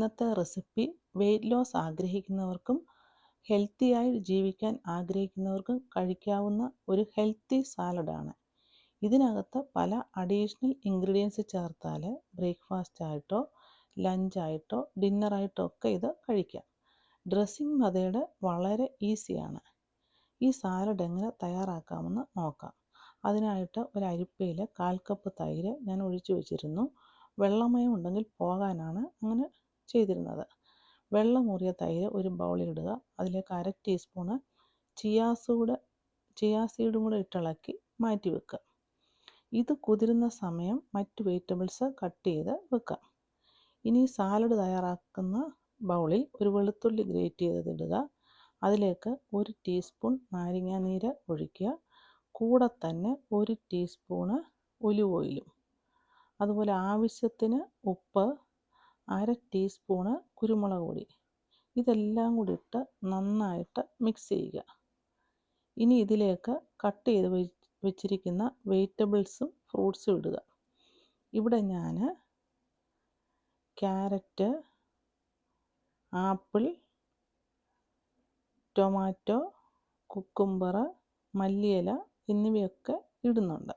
ഇന്നത്തെ recipe weight loss ആഗ്രഹിക്കുന്നവർക്കും ഹെൽത്തിയായി ജീവിക്കാൻ ആഗ്രഹിക്കുന്നവർക്കും കഴിക്കാവുന്ന ഒരു ഹെൽത്തി സാലഡാണ്. ഇതിനകത്ത് പല അഡീഷണൽ ഇൻഗ്രീഡിയൻസ് ചേർത്താൽ ബ്രേക്ക്ഫാസ്റ്റ് ആയിട്ടോ ലഞ്ചായിട്ടോ ഡിന്നറായിട്ടോ ഒക്കെ ഇത് കഴിക്കാം. ഡ്രസ്സിങ് മെത്തേഡ് വളരെ ഈസിയാണ്. ഈ സാലഡ് എങ്ങനെ തയ്യാറാക്കാമെന്ന് നോക്കാം. അതിനായിട്ട് ഒരു അരിപ്പയിൽ 1/4 കപ്പ് തൈര് ഞാൻ ഒഴിച്ചു വെച്ചിരുന്നു. വെള്ളമയം ഉണ്ടെങ്കിൽ പോകാനാണ് അങ്ങനെ ചെയ്തിരുന്നത്. വെള്ളമൂറിയ തൈര് ഒരു ബൗളിലിടുക. അതിലേക്ക് 1/2 ടീസ്പൂണ് ചിയാ സീഡും കൂടെ ഇട്ടിളക്കി മാറ്റി വെക്കുക. ഇത് കുതിരുന്ന സമയം മറ്റ് വെജിറ്റബിൾസ് കട്ട് ചെയ്ത് വെക്കാം. ഇനി സാലഡ് തയ്യാറാക്കുന്ന ബൗളിൽ ഒരു വെളുത്തുള്ളി ഗ്രേറ്റ് ചെയ്തിടുക. അതിലേക്ക് 1 ടീസ്പൂൺ നാരങ്ങാനീര് ഒഴിക്കുക. കൂടെ തന്നെ 1 ടീസ്പൂണ് ഒലിവ് ഓയിലും, അതുപോലെ ആവശ്യത്തിന് ഉപ്പ്, 1/2 ടീസ്പൂണ് കുരുമുളക് പൊടി, ഇതെല്ലാം കൂടി ഇട്ട് നന്നായിട്ട് മിക്സ് ചെയ്യുക. ഇനി ഇതിലേക്ക് കട്ട് ചെയ്ത് വെച്ചിരിക്കുന്ന വെജിറ്റബിൾസും ഫ്രൂട്ട്സും ഇടുക. ഇവിടെ ഞാൻ ക്യാരറ്റ്, ആപ്പിൾ, ടൊമാറ്റോ, കുക്കുംബർ, മല്ലിയില എന്നിവയൊക്കെ ഇടുന്നുണ്ട്.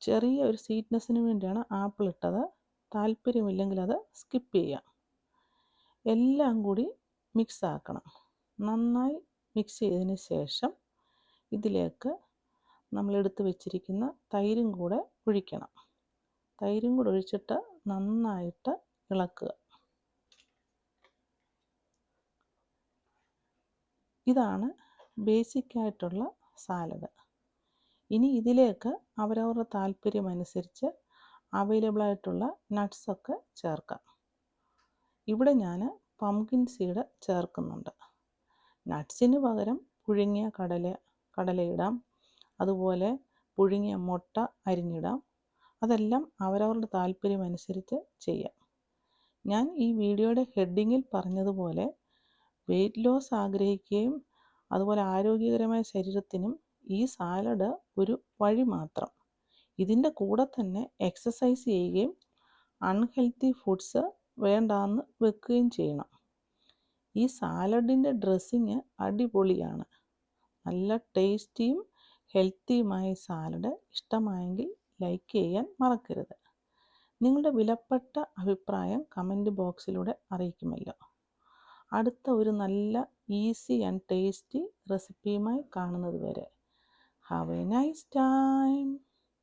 ചെറിയ ഒരു സ്വീറ്റ്നെസ്സിന് വേണ്ടിയാണ് ആപ്പിൾ ഇട്ടത്. താല്പര്യമില്ലെങ്കിൽ അത് സ്കിപ്പ് ചെയ്യാം. എല്ലാം കൂടി മിക്സ് ആക്കണം. നന്നായി മിക്സ് ചെയ്തതിന് ശേഷം ഇതിലേക്ക് നമ്മൾ എടുത്ത് വെച്ചിരിക്കുന്ന തൈരും കൂടെ ഒഴിക്കണം. തൈരും കൂടെ ഒഴിച്ചിട്ട് നന്നായിട്ട് ഇളക്കുക. ഇതാണ് ബേസിക്കായിട്ടുള്ള സാലഡ്. ഇനി ഇതിലേക്ക് അവരവരുടെ താല്പര്യമനുസരിച്ച് അവൈലബിൾ ആയിട്ടുള്ള നട്ട്സൊക്കെ ചേർക്കാം. ഇവിടെ ഞാൻ പംകിൻ സീഡ് ചേർക്കുന്നുണ്ട്. നട്ട്സിന് പകരം പുഴുങ്ങിയ കടലയിടാം, അതുപോലെ പുഴുങ്ങിയ മുട്ട അരിഞ്ഞിടാം. അതെല്ലാം അവരവരുടെ താല്പര്യമനുസരിച്ച് ചെയ്യാം. ഞാൻ ഈ വീഡിയോയുടെ ഹെഡിങ്ങിൽ പറഞ്ഞതുപോലെ വെയിറ്റ് ലോസ് ആഗ്രഹിക്കുകയും അതുപോലെ ആരോഗ്യകരമായ ശരീരത്തിനും ഈ സാലഡ് ഒരു വഴി മാത്രം. ഇതിൻ്റെ കൂടെ തന്നെ എക്സസൈസ് ചെയ്യുകയും അൺഹെൽത്തി ഫുഡ്സ് വേണ്ടാന്ന് വെക്കുകയും ചെയ്യണം. ഈ സാലഡിൻ്റെ ഡ്രസ്സിങ് അടിപൊളിയാണ്. നല്ല ടേസ്റ്റിയും ഹെൽത്തിയുമായ സാലഡ് ഇഷ്ടമായെങ്കിൽ ലൈക്ക് ചെയ്യാൻ മറക്കരുത്. നിങ്ങളുടെ വിലപ്പെട്ട അഭിപ്രായം കമൻറ്റ് ബോക്സിലൂടെ അറിയിക്കുമല്ലോ. അടുത്ത ഒരു നല്ല ഈസി ആൻഡ് ടേസ്റ്റി റെസിപ്പിയുമായി കാണുന്നത് വരെ ഹാവ് എ നൈസ് ടൈം.